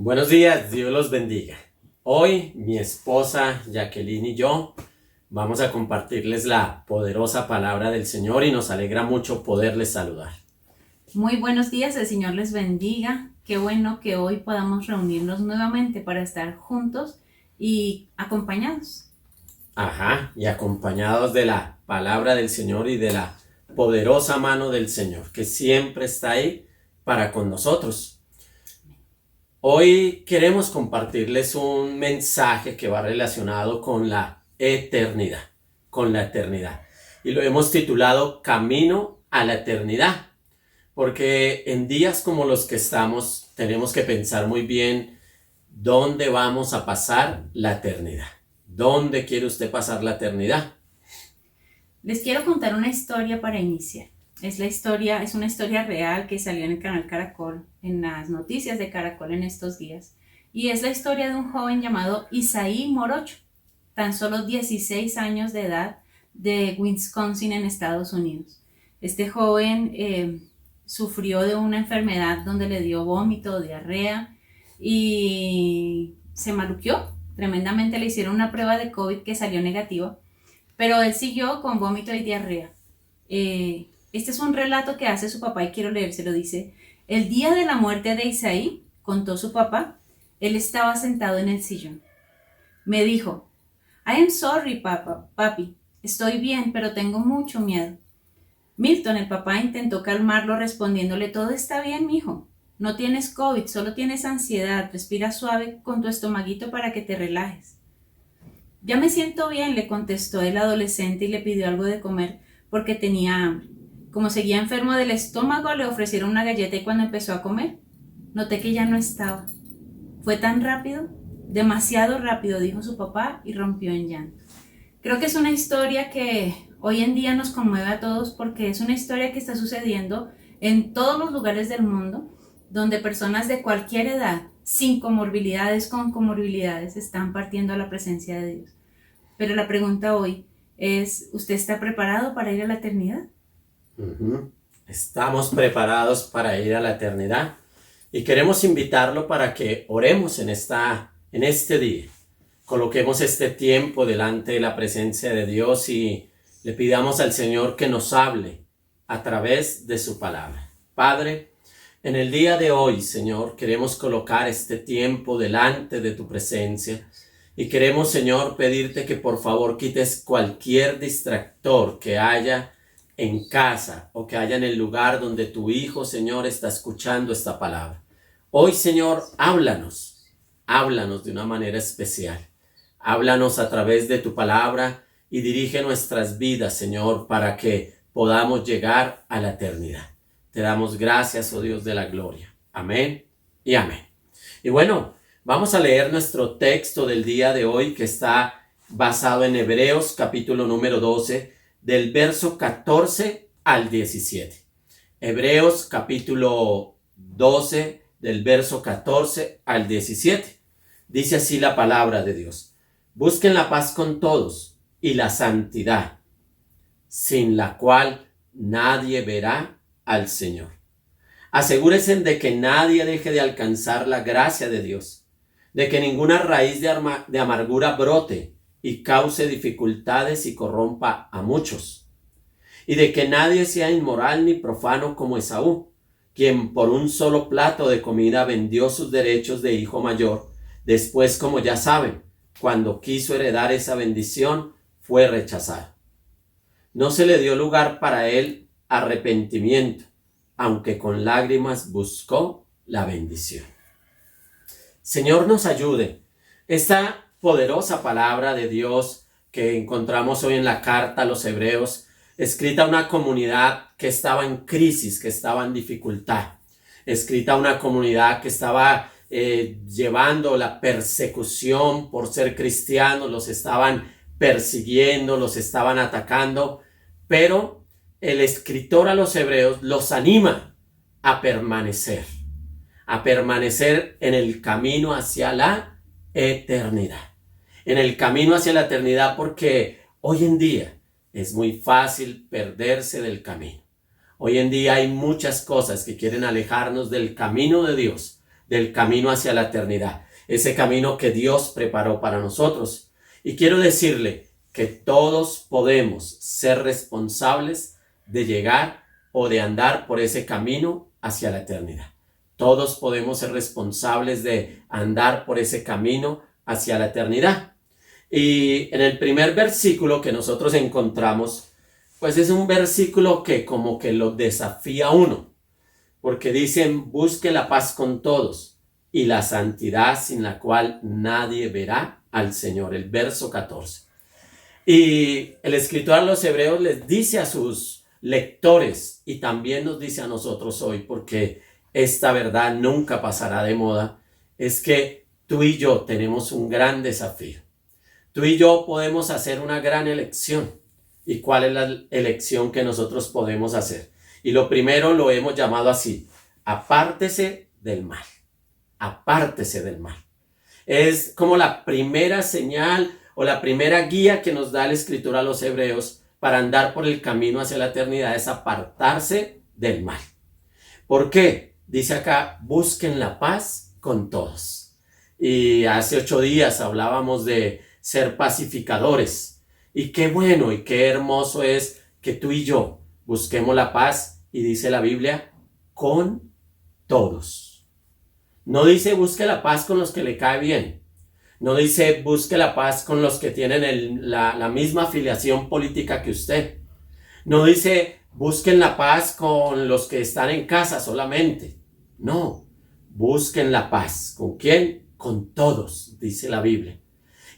Buenos días, Dios los bendiga. Hoy mi esposa Jacqueline y yo vamos a compartirles la poderosa palabra del Señor y nos alegra mucho poderles saludar. Muy buenos días, el Señor les bendiga. Qué bueno que hoy podamos reunirnos nuevamente para estar juntos y acompañados. Y acompañados de la palabra del Señor y de la poderosa mano del Señor que siempre está ahí para con nosotros. Hoy queremos compartirles un mensaje que va relacionado con la eternidad, Y lo hemos titulado Camino a la eternidad, porque en días como los que estamos tenemos que pensar muy bien dónde vamos a pasar la eternidad. ¿Dónde quiere usted pasar la eternidad? Les quiero contar una historia para iniciar. Es una historia real que salió en el canal Caracol, en las noticias de Caracol en estos días. Y es la historia de un joven llamado Isaí Morocho, tan solo 16 años de edad, de Wisconsin en Estados Unidos. Este joven sufrió de una enfermedad donde le dio vómito, diarrea y se maluqueó tremendamente. Le hicieron una prueba de COVID que salió negativa, pero él siguió con vómito y diarrea. Este es un relato que hace su papá y quiero leérselo. Dice: el día de la muerte de Isaí, contó su papá, él estaba sentado en el sillón. Me dijo: I am sorry, papi, estoy bien, pero tengo mucho miedo. Milton, el papá, intentó calmarlo respondiéndole: todo está bien, mijo. No tienes COVID, solo tienes ansiedad. Respira suave con tu estomaguito para que te relajes. Ya me siento bien, le contestó el adolescente y le pidió algo de comer porque tenía hambre. Como seguía enfermo del estómago, le ofrecieron una galleta y cuando empezó a comer, noté que ya no estaba. Fue tan rápido, demasiado rápido, dijo su papá y rompió en llanto. Creo que es una historia que hoy en día nos conmueve a todos porque es una historia que está sucediendo en todos los lugares del mundo, donde personas de cualquier edad, sin comorbilidades, con comorbilidades, están partiendo a la presencia de Dios. Pero la pregunta hoy es: ¿usted está preparado para ir a la eternidad? Estamos preparados para ir a la eternidad y queremos invitarlo para que oremos en este día. Coloquemos este tiempo delante de la presencia de Dios y le pidamos al Señor que nos hable a través de su palabra. Padre, en el día de hoy, Señor, queremos colocar este tiempo delante de tu presencia y queremos, Señor, pedirte que por favor quites cualquier distractor que haya en casa o que haya en el lugar donde tu Hijo, Señor, está escuchando esta palabra. Hoy, Señor, háblanos de una manera especial. Háblanos a través de tu palabra y dirige nuestras vidas, Señor, para que podamos llegar a la eternidad. Te damos gracias, oh Dios de la gloria. Amén y amén. Y bueno, vamos a leer nuestro texto del día de hoy que está basado en Hebreos capítulo número 12, del verso 14 al 17. Hebreos capítulo 12, del verso 14 al 17. Dice así la palabra de Dios: busquen la paz con todos y la santidad, sin la cual nadie verá al Señor. Asegúrense de que nadie deje de alcanzar la gracia de Dios, de que ninguna raíz de amargura brote y cause dificultades y corrompa a muchos, y de que nadie sea inmoral ni profano como Esaú, quien por un solo plato de comida vendió sus derechos de hijo mayor. Después, como ya saben, cuando quiso heredar esa bendición, fue rechazado. No se le dio lugar para él arrepentimiento, aunque con lágrimas buscó la bendición. Señor, nos ayude. Esta poderosa palabra de Dios que encontramos hoy en la carta a los Hebreos, escrita a una comunidad que estaba en crisis, que estaba en dificultad, escrita a una comunidad que estaba llevando la persecución por ser cristianos, los estaban persiguiendo, los estaban atacando, pero el escritor a los Hebreos los anima a permanecer en el camino hacia la eternidad. En el camino hacia la eternidad, porque hoy en día es muy fácil perderse del camino. Hoy en día hay muchas cosas que quieren alejarnos del camino de Dios, del camino hacia la eternidad, ese camino que Dios preparó para nosotros. Y quiero decirle que todos podemos ser responsables de llegar o de andar por ese camino hacia la eternidad. Todos podemos ser responsables de andar por ese camino hacia la eternidad. Y en el primer versículo que nosotros encontramos, pues es un versículo que como que lo desafía a uno, porque dicen: busque la paz con todos y la santidad, sin la cual nadie verá al Señor. El verso 14. Y el escritor a los hebreos les dice a sus lectores, y también nos dice a nosotros hoy, porque esta verdad nunca pasará de moda, es que tú y yo tenemos un gran desafío. Tú y yo podemos hacer una gran elección. ¿Y cuál es la elección que nosotros podemos hacer? Y lo primero lo hemos llamado así: apártese del mal. Apártese del mal. Es como la primera señal o la primera guía que nos da la escritura a los hebreos para andar por el camino hacia la eternidad, es apartarse del mal. ¿Por qué? Dice acá: busquen la paz con todos. Y hace 8 días hablábamos de ser pacificadores. Y qué bueno y qué hermoso es que tú y yo busquemos la paz, y dice la Biblia, con todos. No dice busque la paz con los que le cae bien. No dice busque la paz con los que tienen la misma afiliación política que usted. No dice busquen la paz con los que están en casa solamente. No, busquen la paz. ¿Con quién? Con todos, dice la Biblia.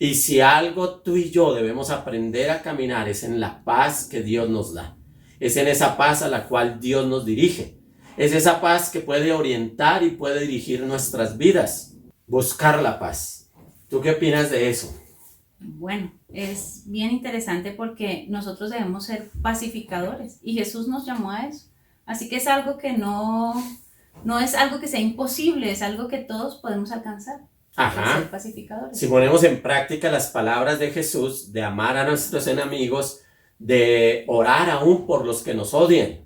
Y si algo tú y yo debemos aprender a caminar es en la paz que Dios nos da. Es en esa paz a la cual Dios nos dirige. Es esa paz que puede orientar y puede dirigir nuestras vidas. Buscar la paz. ¿Tú qué opinas de eso? Bueno, es bien interesante porque nosotros debemos ser pacificadores y Jesús nos llamó a eso. Así que es algo que no es algo que sea imposible, es algo que todos podemos alcanzar. Ser pacificadores. Si ponemos en práctica las palabras de Jesús, de amar a nuestros enemigos, de orar aún por los que nos odian,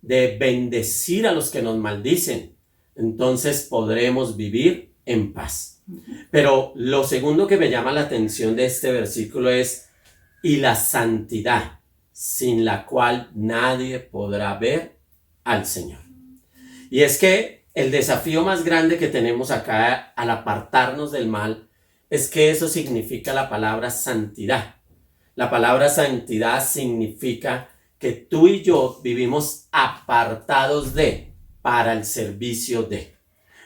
de bendecir a los que nos maldicen, entonces podremos vivir en paz. Pero lo segundo que me llama la atención de este versículo es: y la santidad, sin la cual nadie podrá ver al Señor. Y es que el desafío más grande que tenemos acá al apartarnos del mal es que eso significa la palabra santidad. La palabra santidad significa que tú y yo vivimos apartados de, para el servicio de.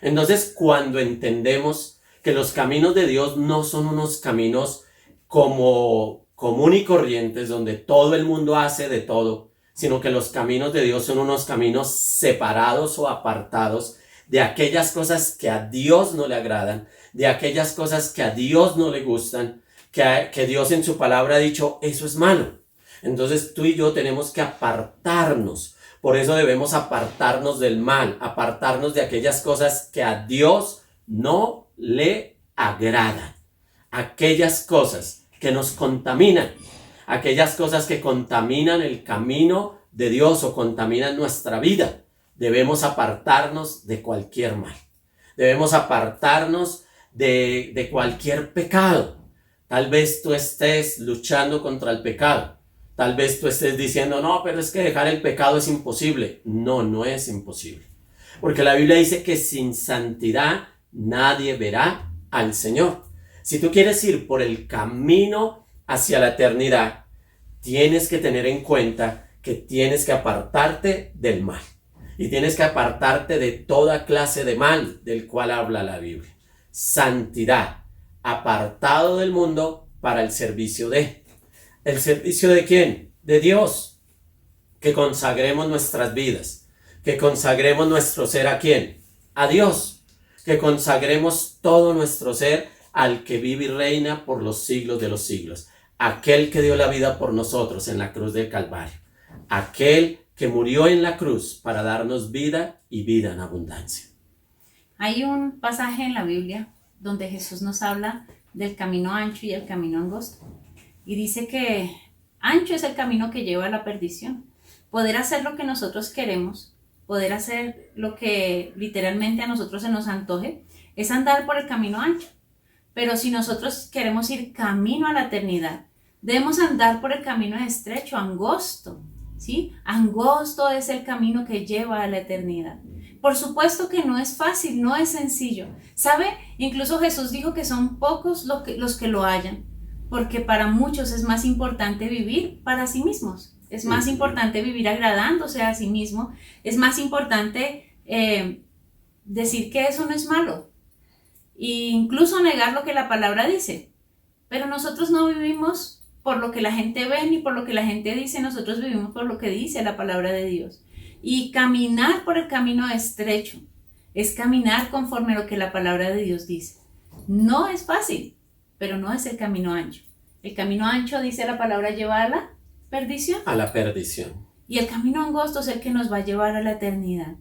Entonces, cuando entendemos que los caminos de Dios no son unos caminos como común y corrientes, donde todo el mundo hace de todo, sino que los caminos de Dios son unos caminos separados o apartados de aquellas cosas que a Dios no le agradan, de aquellas cosas que a Dios no le gustan, que Dios en su palabra ha dicho, eso es malo. Entonces tú y yo tenemos que apartarnos. Por eso debemos apartarnos del mal, apartarnos de aquellas cosas que a Dios no le agradan. Aquellas cosas que nos contaminan, aquellas cosas que contaminan el camino de Dios o contaminan nuestra vida. Debemos apartarnos de cualquier mal. Debemos apartarnos de cualquier pecado. Tal vez tú estés luchando contra el pecado. Tal vez tú estés diciendo, no, pero es que dejar el pecado es imposible. No, no es imposible. Porque la Biblia dice que sin santidad nadie verá al Señor. Si tú quieres ir por el camino hacia la eternidad, tienes que tener en cuenta que tienes que apartarte del mal. Y tienes que apartarte de toda clase de mal del cual habla la Biblia. Santidad, apartado del mundo para el servicio de. ¿El servicio de quién? De Dios. Que consagremos nuestras vidas. Que consagremos nuestro ser ¿a quién? A Dios. Que consagremos todo nuestro ser al que vive y reina por los siglos de los siglos. Aquel que dio la vida por nosotros en la cruz del Calvario. Aquel que murió en la cruz para darnos vida y vida en abundancia. Hay un pasaje en la Biblia donde Jesús nos habla del camino ancho y el camino angosto. Y dice que ancho es el camino que lleva a la perdición. Poder hacer lo que nosotros queremos, poder hacer lo que literalmente a nosotros se nos antoje, es andar por el camino ancho. Pero si nosotros queremos ir camino a la eternidad, debemos andar por el camino estrecho, angosto, ¿sí? Angosto es el camino que lleva a la eternidad. Por supuesto que no es fácil, no es sencillo. ¿Sabe? Incluso Jesús dijo que son pocos los que lo hallan, porque para muchos es más importante vivir para sí mismos. Es más importante vivir agradándose a sí mismo. Es más importante decir que eso no es malo. E incluso negar lo que la palabra dice. Pero nosotros no vivimos por lo que la gente ve ni por lo que la gente dice. Nosotros vivimos por lo que dice la palabra de Dios. Y caminar por el camino estrecho es caminar conforme a lo que la palabra de Dios dice. No es fácil, pero no es el camino ancho. El camino ancho, dice la palabra, lleva a la perdición. A la perdición. Y el camino angosto es el que nos va a llevar a la eternidad.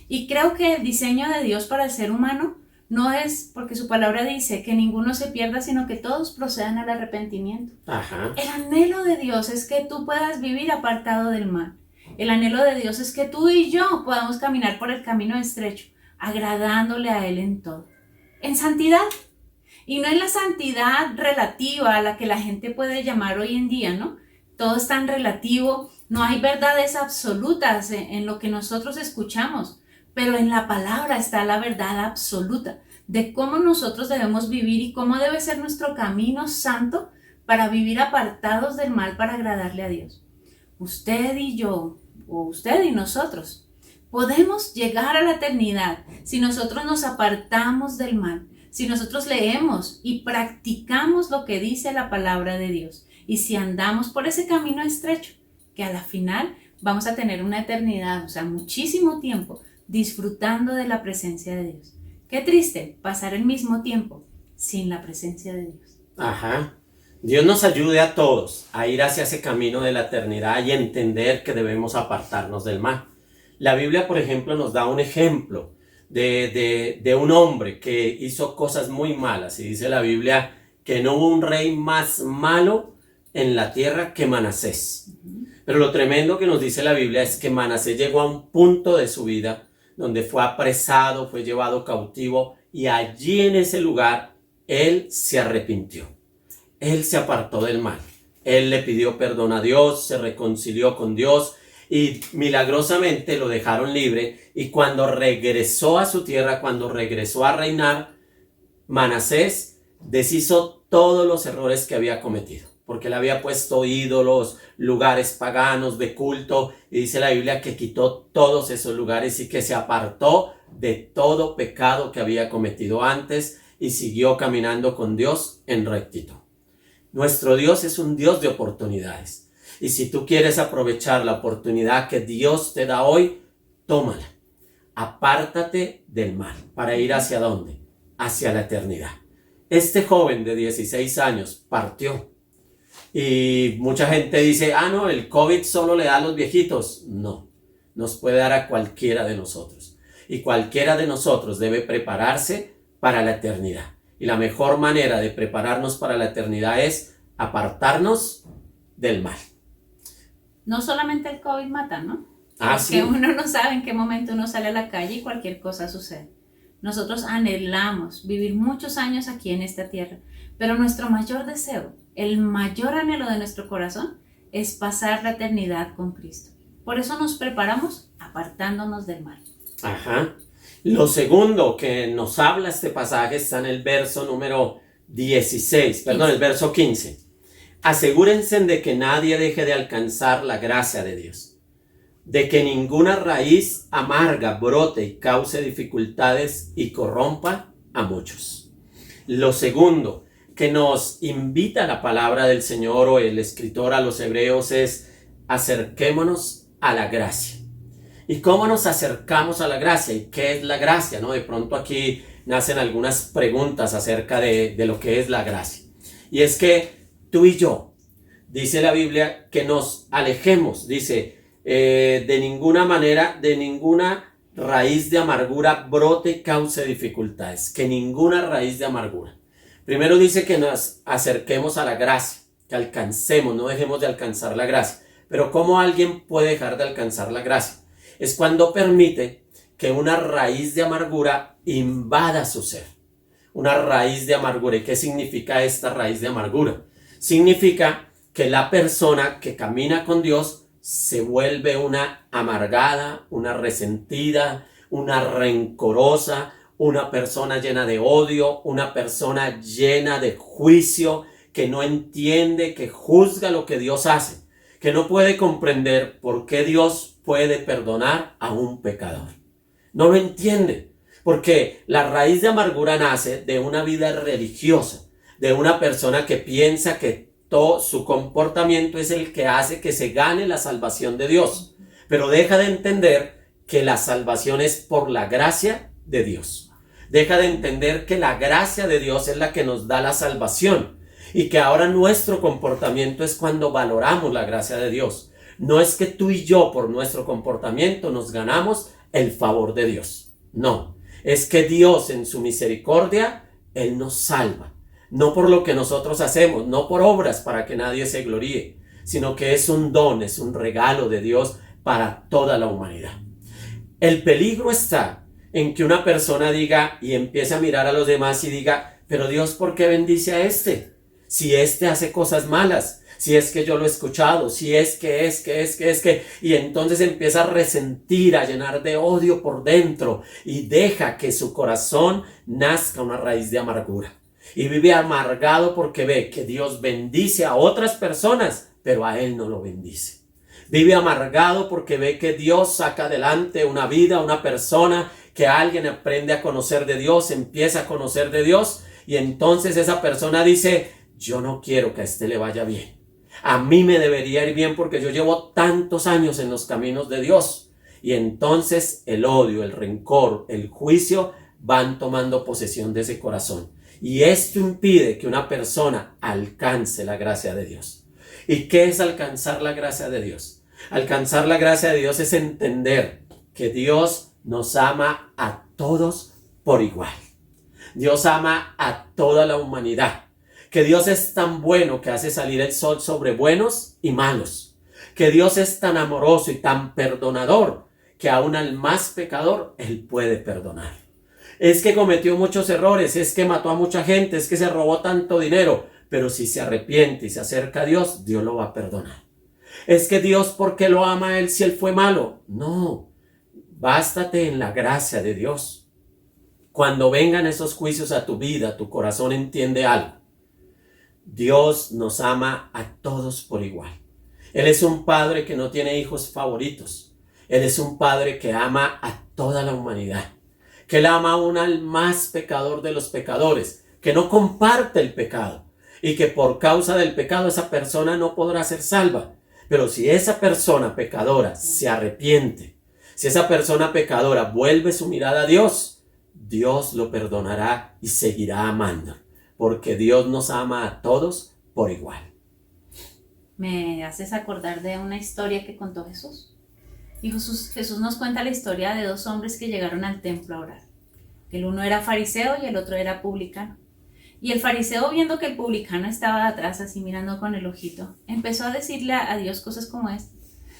Y creo que el diseño de Dios para el ser humano no es, porque su palabra dice que ninguno se pierda, sino que todos procedan al arrepentimiento. Ajá. El anhelo de Dios es que tú puedas vivir apartado del mal. El anhelo de Dios es que tú y yo podamos caminar por el camino estrecho, agradándole a Él en todo. En santidad. Y no en la santidad relativa a la que la gente puede llamar hoy en día, ¿no? Todo es tan relativo, no hay verdades absolutas en lo que nosotros escuchamos, pero en la palabra está la verdad absoluta de cómo nosotros debemos vivir y cómo debe ser nuestro camino santo para vivir apartados del mal, para agradarle a Dios. Usted y yo, o usted y nosotros, podemos llegar a la eternidad si nosotros nos apartamos del mal, si nosotros leemos y practicamos lo que dice la palabra de Dios y si andamos por ese camino estrecho, que a la final vamos a tener una eternidad, o sea, muchísimo tiempo disfrutando de la presencia de Dios. Qué triste pasar el mismo tiempo sin la presencia de Dios. Ajá. Dios nos ayude a todos a ir hacia ese camino de la eternidad y entender que debemos apartarnos del mal. La Biblia, por ejemplo, nos da un ejemplo de un hombre que hizo cosas muy malas. Y dice la Biblia que no hubo un rey más malo en la tierra que Manasés. Pero lo tremendo que nos dice la Biblia es que Manasés llegó a un punto de su vida donde fue apresado, fue llevado cautivo y allí en ese lugar él se arrepintió. Él se apartó del mal. Él le pidió perdón a Dios, se reconcilió con Dios y milagrosamente lo dejaron libre. Y cuando regresó a su tierra, cuando regresó a reinar, Manasés deshizo todos los errores que había cometido. Porque le había puesto ídolos, lugares paganos de culto. Y dice la Biblia que quitó todos esos lugares y que se apartó de todo pecado que había cometido antes y siguió caminando con Dios en rectitud. Nuestro Dios es un Dios de oportunidades. Y si tú quieres aprovechar la oportunidad que Dios te da hoy, tómala. Apártate del mal. ¿Para ir hacia dónde? Hacia la eternidad. Este joven de 16 años partió. Y mucha gente dice, no, el COVID solo le da a los viejitos. No, nos puede dar a cualquiera de nosotros. Y cualquiera de nosotros debe prepararse para la eternidad. Y la mejor manera de prepararnos para la eternidad es apartarnos del mal. No solamente el COVID mata, ¿no? Porque sí. Uno no sabe en qué momento uno sale a la calle y cualquier cosa sucede. Nosotros anhelamos vivir muchos años aquí en esta tierra, pero nuestro mayor deseo, el mayor anhelo de nuestro corazón es pasar la eternidad con Cristo. Por eso nos preparamos apartándonos del mal. Ajá. Lo segundo que nos habla este pasaje está en el verso número 15. Asegúrense de que nadie deje de alcanzar la gracia de Dios, de que ninguna raíz amarga brote y cause dificultades y corrompa a muchos. Lo segundo que nos invita la palabra del Señor o el escritor a los hebreos es acerquémonos a la gracia. ¿Y cómo nos acercamos a la gracia? ¿Y qué es la gracia? ¿No? De pronto aquí nacen algunas preguntas acerca de lo que es la gracia. Y es que tú y yo, dice la Biblia, que nos alejemos, dice, de ninguna manera, de ninguna raíz de amargura brote y cause dificultades. Que ninguna raíz de amargura. Primero dice que nos acerquemos a la gracia, que alcancemos, no dejemos de alcanzar la gracia. Pero ¿cómo alguien puede dejar de alcanzar la gracia? es cuando permite que una raíz de amargura invada su ser. Una raíz de amargura. ¿Y qué significa esta raíz de amargura? Significa que la persona que camina con Dios se vuelve una amargada, una resentida, una rencorosa, una persona llena de odio, una persona llena de juicio, que no entiende, que juzga lo que Dios hace, que no puede comprender por qué Dios puede perdonar a un pecador. No lo entiende, porque la raíz de amargura nace de una vida religiosa, de una persona que piensa que todo su comportamiento es el que hace que se gane la salvación de Dios, pero deja de entender que la salvación es por la gracia de Dios. Deja de entender que la gracia de Dios es la que nos da la salvación y que ahora nuestro comportamiento es cuando valoramos la gracia de Dios. No es que tú y yo por nuestro comportamiento nos ganamos el favor de Dios. No, es que Dios en su misericordia, Él nos salva. No por lo que nosotros hacemos, no por obras para que nadie se gloríe, sino que es un don, es un regalo de Dios para toda la humanidad. El peligro está en que una persona diga y empiece a mirar a los demás y diga, pero Dios, ¿por qué bendice a este? Si este hace cosas malas, si es que yo lo he escuchado, si es que, y entonces empieza a resentir, a llenar de odio por dentro y deja que su corazón nazca una raíz de amargura. Y vive amargado porque ve que Dios bendice a otras personas, pero a él no lo bendice. Vive amargado porque ve que Dios saca adelante una vida, una persona, que alguien aprende a conocer de Dios, empieza a conocer de Dios, y entonces esa persona dice, yo no quiero que a este le vaya bien. A mí me debería ir bien porque yo llevo tantos años en los caminos de Dios. Y entonces el odio, el rencor, el juicio van tomando posesión de ese corazón. Y esto impide que una persona alcance la gracia de Dios. ¿Y qué es alcanzar la gracia de Dios? Alcanzar la gracia de Dios es entender que Dios nos ama a todos por igual. Dios ama a toda la humanidad. Que Dios es tan bueno que hace salir el sol sobre buenos y malos. Que Dios es tan amoroso y tan perdonador que aún al más pecador Él puede perdonar. Es que cometió muchos errores, es que mató a mucha gente, es que se robó tanto dinero, pero si se arrepiente y se acerca a Dios, Dios lo va a perdonar. Es que Dios, ¿por qué lo ama a él si él fue malo? No, bástate en la gracia de Dios. Cuando vengan esos juicios a tu vida, tu corazón entiende algo. Dios nos ama a todos por igual. Él es un padre que no tiene hijos favoritos. Él es un padre que ama a toda la humanidad. Que Él ama aún al más pecador de los pecadores, que no comparte el pecado y que por causa del pecado esa persona no podrá ser salva. Pero si esa persona pecadora se arrepiente, si esa persona pecadora vuelve su mirada a Dios, Dios lo perdonará y seguirá amando, porque Dios nos ama a todos por igual. Me haces acordar de una historia que contó Jesús. Y Jesús nos cuenta la historia de dos hombres que llegaron al templo a orar. El uno era fariseo y el otro era publicano. Y el fariseo, viendo que el publicano estaba atrás, así mirando con el ojito, empezó a decirle a Dios cosas como esta.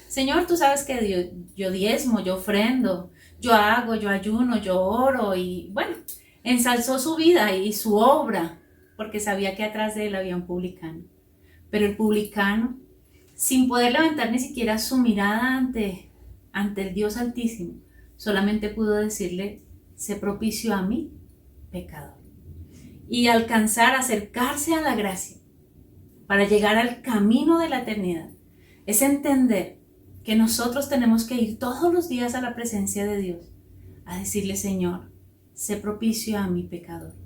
Señor, tú sabes que yo diezmo, yo ofrendo, yo hago, yo ayuno, yo oro. Y bueno, ensalzó su vida y su obra, porque sabía que atrás de él había un publicano. Pero el publicano, sin poder levantar ni siquiera su mirada ante el Dios Altísimo, solamente pudo decirle, sé propicio a mí, pecador. Y alcanzar, acercarse a la gracia para llegar al camino de la eternidad, es entender que nosotros tenemos que ir todos los días a la presencia de Dios, a decirle, Señor, sé propicio a mi pecador.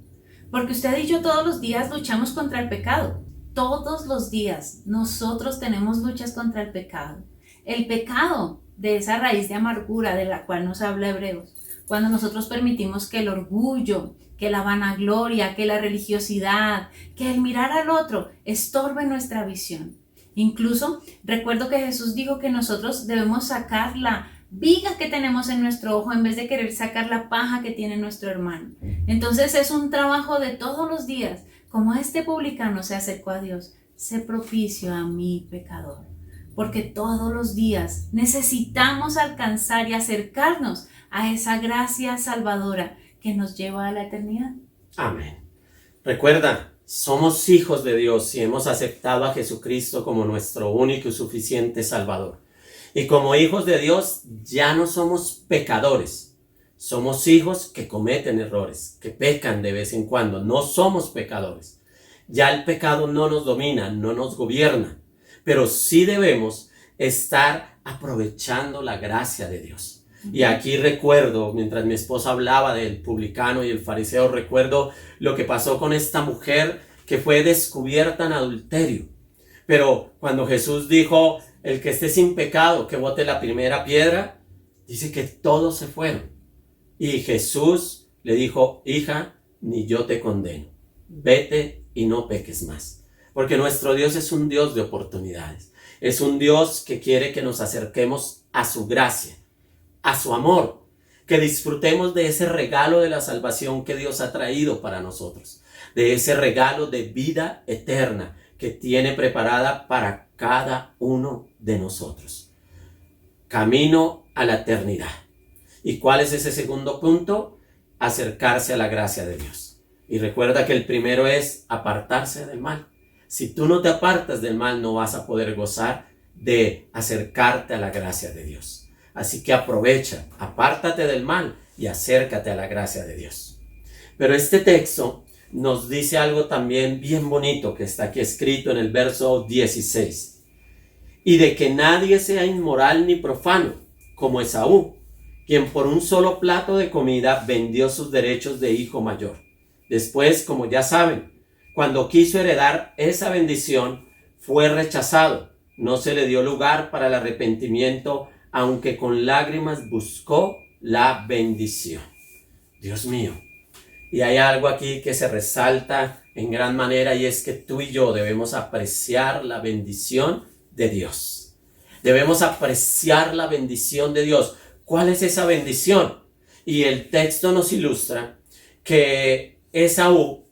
Porque usted y yo todos los días luchamos contra el pecado. Todos los días nosotros tenemos luchas contra el pecado. El pecado de esa raíz de amargura de la cual nos habla Hebreos. Cuando nosotros permitimos que el orgullo, que la vanagloria, que la religiosidad, que el mirar al otro estorbe nuestra visión. Incluso recuerdo que Jesús dijo que nosotros debemos sacar la viga que tenemos en nuestro ojo en vez de querer sacar la paja que tiene nuestro hermano. Entonces es un trabajo de todos los días. Como este publicano se acercó a Dios, sé propicio a mi pecador. porque todos los días necesitamos alcanzar y acercarnos a esa gracia salvadora que nos lleva a la eternidad. Amén. Recuerda, somos hijos de Dios y hemos aceptado a Jesucristo como nuestro único y suficiente Salvador. Y como hijos de Dios ya no somos pecadores. Somos hijos que cometen errores, que pecan de vez en cuando. No somos pecadores. Ya el pecado no nos domina, no nos gobierna. Pero sí debemos estar aprovechando la gracia de Dios. Y aquí recuerdo, mientras mi esposa hablaba del publicano y el fariseo, recuerdo lo que pasó con esta mujer que fue descubierta en adulterio. Pero cuando Jesús dijo, el que esté sin pecado, que bote la primera piedra, dice que todos se fueron. Y Jesús le dijo, hija, ni yo te condeno. Vete y no peques más. Porque nuestro Dios es un Dios de oportunidades. Es un Dios que quiere que nos acerquemos a su gracia, a su amor, que disfrutemos de ese regalo de la salvación que Dios ha traído para nosotros, de ese regalo de vida eterna que tiene preparada para cada uno de nosotros. Camino a la eternidad. ¿Y cuál es ese segundo punto? Acercarse a la gracia de Dios. Y recuerda que el primero es apartarse del mal. Si tú no te apartas del mal, no vas a poder gozar de acercarte a la gracia de Dios. Así que aprovecha, apártate del mal y acércate a la gracia de Dios. Pero este texto nos dice algo también bien bonito que está aquí escrito en el verso 16. Y de que nadie sea inmoral ni profano, como Esaú, quien por un solo plato de comida vendió sus derechos de hijo mayor. Después, como ya saben, cuando quiso heredar esa bendición, fue rechazado. No se le dio lugar para el arrepentimiento, aunque con lágrimas buscó la bendición. Dios mío. Y hay algo aquí que se resalta en gran manera, y es que tú y yo debemos apreciar la bendición de Dios. Debemos apreciar la bendición de Dios. ¿Cuál es esa bendición? Y el texto nos ilustra que Esaú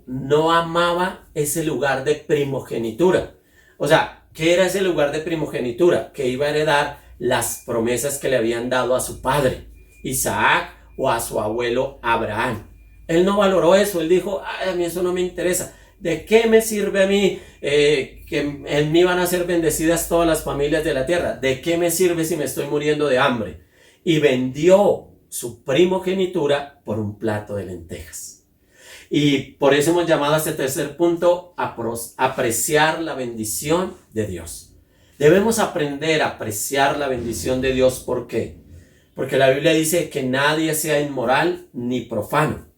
no amaba ese lugar de primogenitura. O sea, ¿qué era ese lugar de primogenitura? Que iba a heredar las promesas que le habían dado a su padre, Isaac, o a su abuelo Abraham. Él no valoró eso. Él dijo, a mí eso no me interesa. ¿De qué me sirve a mí que en mí van a ser bendecidas todas las familias de la tierra? ¿De qué me sirve si me estoy muriendo de hambre? Y vendió su primogenitura por un plato de lentejas. Y por eso hemos llamado a este tercer punto apreciar la bendición de Dios. Debemos aprender a apreciar la bendición de Dios. ¿Por qué? Porque la Biblia dice que nadie sea inmoral ni profano,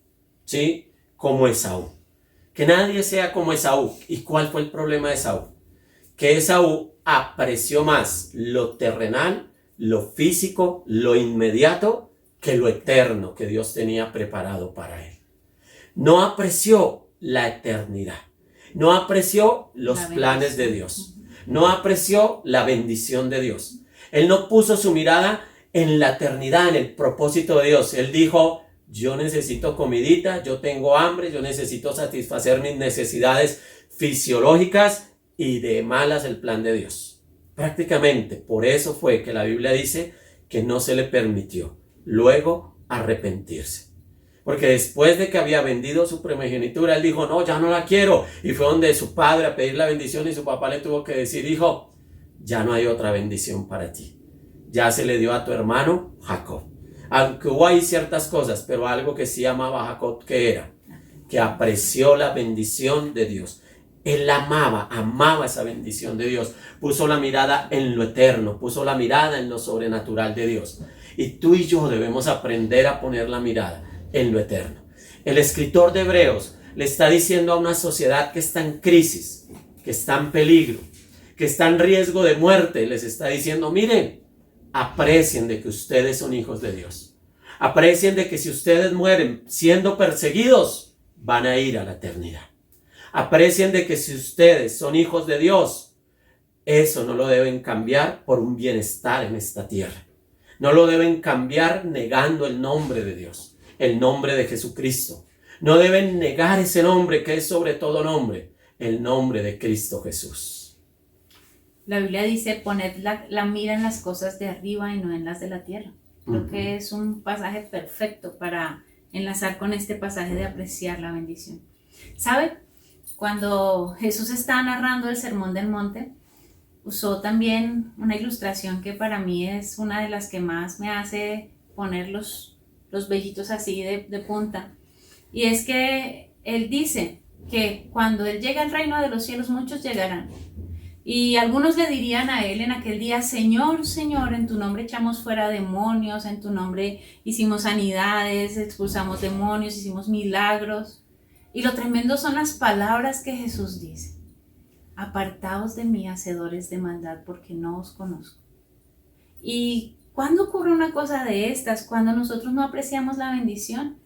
¿sí? Como Esaú. Que nadie sea como Esaú. ¿Y cuál fue el problema de Esaú? Que Esaú apreció más lo terrenal, lo físico, lo inmediato, que lo eterno que Dios tenía preparado para él. No apreció la eternidad. No apreció los planes de Dios. No apreció la bendición de Dios. Él no puso su mirada en la eternidad, en el propósito de Dios. Él dijo, yo necesito comidita, yo tengo hambre, yo necesito satisfacer mis necesidades fisiológicas, y de malas el plan de Dios. Prácticamente por eso fue que la Biblia dice que no se le permitió luego arrepentirse. Porque después de que había vendido su primogenitura, él dijo, no, ya no la quiero. Y fue donde su padre a pedir la bendición, y su papá le tuvo que decir, hijo, ya no hay otra bendición para ti. Ya se le dio a tu hermano Jacob. Aunque hubo ahí ciertas cosas, pero algo que sí amaba a Jacob, que era que apreció la bendición de Dios. Él amaba esa bendición de Dios. Puso la mirada en lo eterno, puso la mirada en lo sobrenatural de Dios. Y tú y yo debemos aprender a poner la mirada en lo eterno. El escritor de Hebreos le está diciendo a una sociedad que está en crisis, que está en peligro, que está en riesgo de muerte. Les está diciendo, miren, aprecien de que ustedes son hijos de Dios. Aprecien de que si ustedes mueren siendo perseguidos, van a ir a la eternidad. Aprecien de que si ustedes son hijos de Dios, eso no lo deben cambiar por un bienestar en esta tierra. No lo deben cambiar negando el nombre de Dios, el nombre de Jesucristo. No deben negar ese nombre que es sobre todo nombre, el nombre de Cristo Jesús. La Biblia dice, poned la mira en las cosas de arriba y no en las de la tierra. Creo que es un pasaje perfecto para enlazar con este pasaje de apreciar la bendición. ¿Sabe? Cuando Jesús está narrando el Sermón del Monte, usó también una ilustración que para mí es una de las que más me hace poner los vellitos así de punta. Y es que Él dice que cuando Él llegue al reino de los cielos, muchos llegarán. Y algunos le dirían a Él en aquel día, Señor, Señor, en tu nombre echamos fuera demonios, en tu nombre hicimos sanidades, expulsamos demonios, hicimos milagros. Y lo tremendo son las palabras que Jesús dice. Apartaos de mí, hacedores de maldad, porque no os conozco. ¿Y cuándo ocurre una cosa de estas? Cuando nosotros no apreciamos la bendición,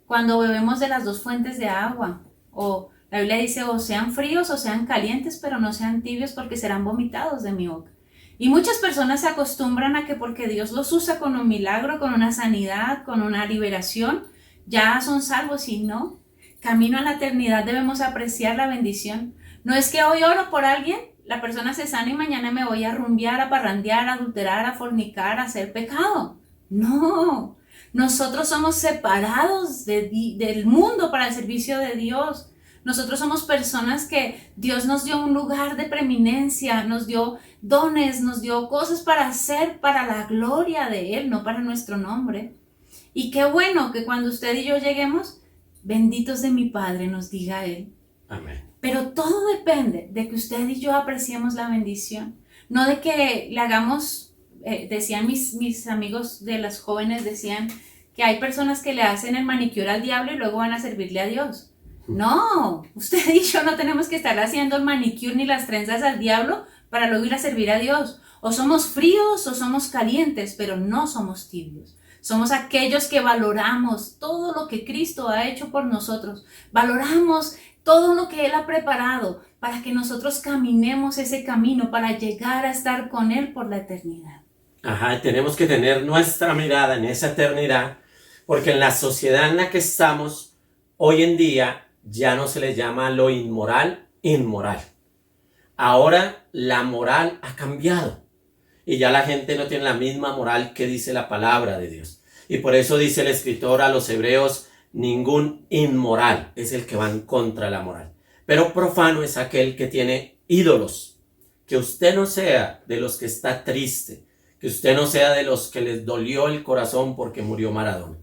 cuando bebemos de las dos fuentes de agua, o la Biblia dice, o sean fríos o sean calientes, pero no sean tibios porque serán vomitados de mi boca. Y muchas personas se acostumbran a que porque Dios los usa con un milagro, con una sanidad, con una liberación, ya son salvos, y no. Camino a la eternidad debemos apreciar la bendición. No es que hoy oro por alguien, la persona se sana y mañana me voy a rumbear, a parrandear, a adulterar, a fornicar, a hacer pecado. No, nosotros somos separados del mundo para el servicio de Dios. Nosotros somos personas que Dios nos dio un lugar de preeminencia, nos dio dones, nos dio cosas para hacer para la gloria de Él, no para nuestro nombre. Y qué bueno que cuando usted y yo lleguemos, benditos de mi Padre, nos diga Él. Amén. Pero todo depende de que usted y yo apreciemos la bendición, no de que le hagamos, decían mis amigos de las jóvenes, decían que hay personas que le hacen el manicure al diablo y luego van a servirle a Dios. No, usted y yo no tenemos que estar haciendo el manicure ni las trenzas al diablo para luego ir a servir a Dios. O somos fríos o somos calientes, pero no somos tibios. Somos aquellos que valoramos todo lo que Cristo ha hecho por nosotros. Valoramos todo lo que Él ha preparado para que nosotros caminemos ese camino para llegar a estar con Él por la eternidad. Ajá, tenemos que tener nuestra mirada en esa eternidad, porque en la sociedad en la que estamos hoy en día ya no se le llama lo inmoral, inmoral. Ahora la moral ha cambiado y ya la gente no tiene la misma moral que dice la palabra de Dios. Y por eso dice el escritor a los hebreos, ningún inmoral es el que va en contra de la moral. Pero profano es aquel que tiene ídolos. Que usted no sea de los que está triste, que usted no sea de los que les dolió el corazón porque murió Maradona.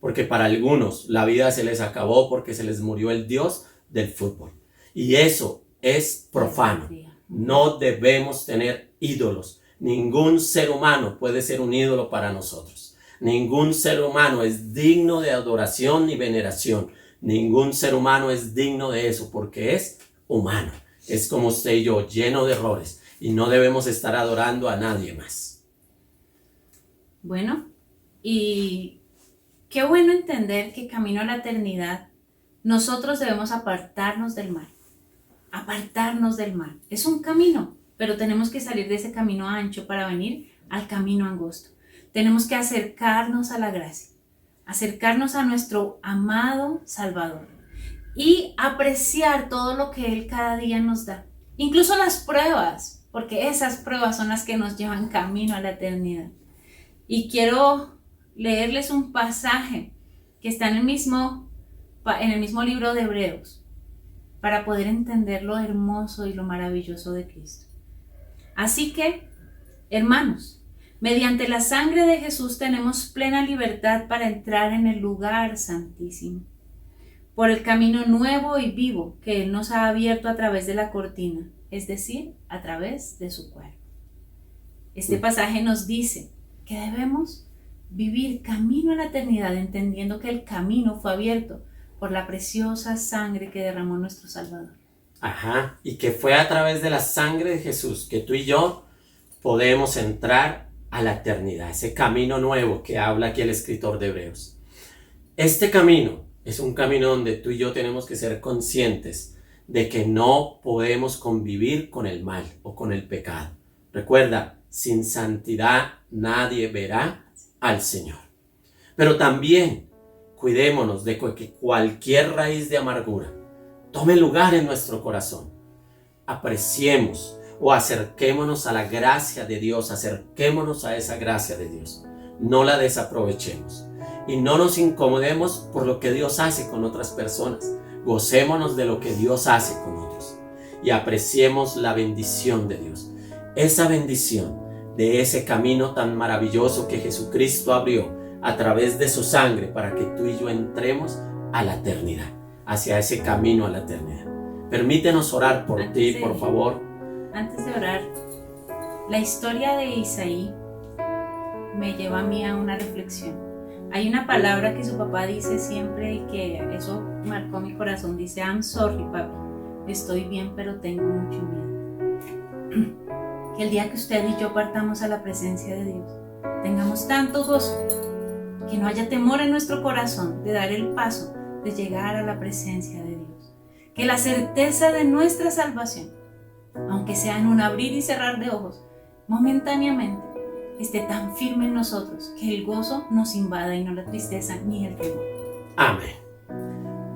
Porque para algunos la vida se les acabó porque se les murió el Dios del fútbol. Y eso es profano. No debemos tener ídolos. Ningún ser humano puede ser un ídolo para nosotros. Ningún ser humano es digno de adoración ni veneración. Ningún ser humano es digno de eso porque es humano. Es como usted y yo, lleno de errores. Y no debemos estar adorando a nadie más. Bueno, y qué bueno entender que camino a la eternidad, nosotros debemos apartarnos del mal. Apartarnos del mal. Es un camino, pero tenemos que salir de ese camino ancho para venir al camino angosto. Tenemos que acercarnos a la gracia, acercarnos a nuestro amado Salvador y apreciar todo lo que Él cada día nos da. Incluso las pruebas, porque esas pruebas son las que nos llevan camino a la eternidad. Y quiero leerles un pasaje que está en el mismo libro de Hebreos para poder entender lo hermoso y lo maravilloso de Cristo. Así que, hermanos, mediante la sangre de Jesús tenemos plena libertad para entrar en el lugar santísimo, por el camino nuevo y vivo que Él nos ha abierto a través de la cortina, es decir, a través de su cuerpo. Este pasaje nos dice que debemos vivir camino a la eternidad, entendiendo que el camino fue abierto por la preciosa sangre que derramó nuestro Salvador. Ajá, y que fue a través de la sangre de Jesús que tú y yo podemos entrar a la eternidad, ese camino nuevo que habla aquí el escritor de Hebreos. Este camino es un camino donde tú y yo tenemos que ser conscientes de que no podemos convivir con el mal o con el pecado. Recuerda, sin santidad nadie verá al Señor. Pero también cuidémonos de que cualquier raíz de amargura tome lugar en nuestro corazón. Apreciemos o acerquémonos a la gracia de Dios, acerquémonos a esa gracia de Dios. No la desaprovechemos y no nos incomodemos por lo que Dios hace con otras personas. Gocémonos de lo que Dios hace con otros y apreciemos la bendición de Dios. Esa bendición de ese camino tan maravilloso que Jesucristo abrió a través de su sangre para que tú y yo entremos a la eternidad, hacia ese camino a la eternidad. Permítenos orar por ti, por favor. Antes de orar, la historia de Isaí me lleva a mí a una reflexión. Hay una palabra que su papá dice siempre y que eso marcó mi corazón. Dice: I'm sorry, papi. Estoy bien, pero tengo mucho miedo. Que el día que usted y yo partamos a la presencia de Dios, tengamos tanto gozo, que no haya temor en nuestro corazón de dar el paso de llegar a la presencia de Dios. Que la certeza de nuestra salvación, aunque sea en un abrir y cerrar de ojos, momentáneamente, esté tan firme en nosotros que el gozo nos invada y no la tristeza ni el temor. Amén.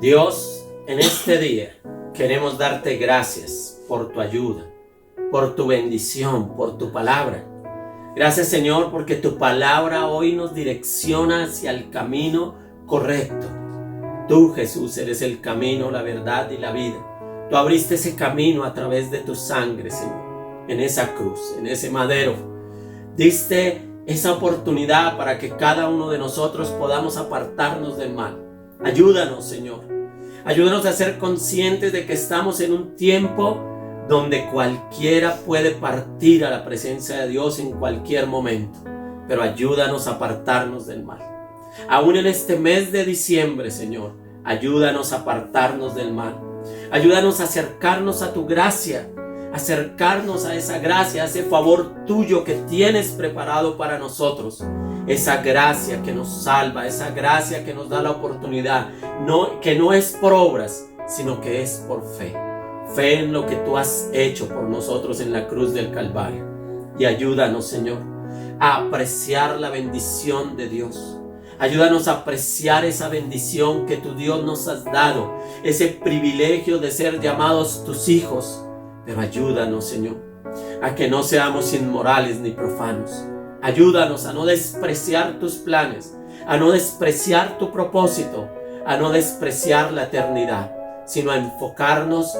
Dios, en este día queremos darte gracias por tu ayuda, por tu bendición, por tu palabra. Gracias, Señor, porque tu palabra hoy nos direcciona hacia el camino correcto. Tú, Jesús, eres el camino, la verdad y la vida. Tú abriste ese camino a través de tu sangre, Señor, en esa cruz, en ese madero. Diste esa oportunidad para que cada uno de nosotros podamos apartarnos del mal. Ayúdanos, Señor. Ayúdanos a ser conscientes de que estamos en un tiempo donde cualquiera puede partir a la presencia de Dios en cualquier momento. Pero ayúdanos a apartarnos del mal. Aún en este mes de diciembre, Señor, ayúdanos a apartarnos del mal. Ayúdanos a acercarnos a tu gracia, acercarnos a esa gracia, a ese favor tuyo que tienes preparado para nosotros. Esa gracia que nos salva, esa gracia que nos da la oportunidad, que no es por obras, sino que es por fe. Fe en lo que tú has hecho por nosotros en la cruz del Calvario. Y ayúdanos, Señor, a apreciar la bendición de Dios. Ayúdanos a apreciar esa bendición que tu Dios nos has dado, ese privilegio de ser llamados tus hijos. Pero ayúdanos, Señor, a que no seamos inmorales ni profanos. Ayúdanos a no despreciar tus planes, a no despreciar tu propósito, a no despreciar la eternidad, sino a enfocarnos,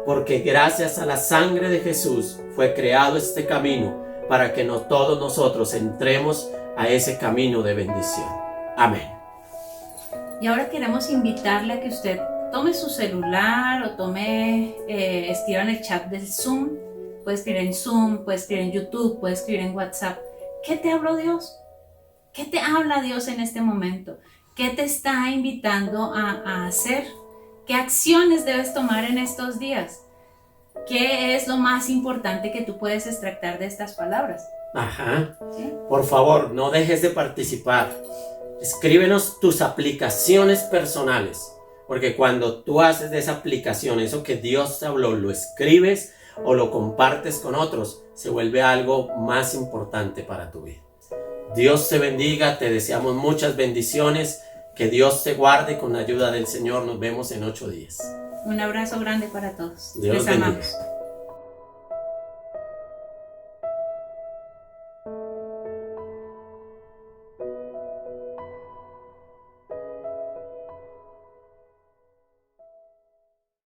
porque gracias a la sangre de Jesús fue creado este camino para que no todos nosotros entremos a ese camino de bendición. Amén. Y ahora queremos invitarle a que usted tome su celular o escriba en el chat del Zoom. Puede escribir en Zoom, puede escribir en YouTube, puede escribir en WhatsApp. ¿Qué te habló Dios? ¿Qué te habla Dios en este momento? ¿Qué te está invitando a hacer? ¿Qué acciones debes tomar en estos días? ¿Qué es lo más importante que tú puedes extractar de estas palabras? Ajá. ¿Sí? Por favor, no dejes de participar. Escríbenos tus aplicaciones personales, porque cuando tú haces de esa aplicación, eso que Dios te habló, lo escribes o lo compartes con otros, se vuelve algo más importante para tu vida. Dios te bendiga, te deseamos muchas bendiciones, que Dios te guarde con la ayuda del Señor. Nos vemos en 8 días. Un abrazo grande para todos. Dios Les bendiga. amamos.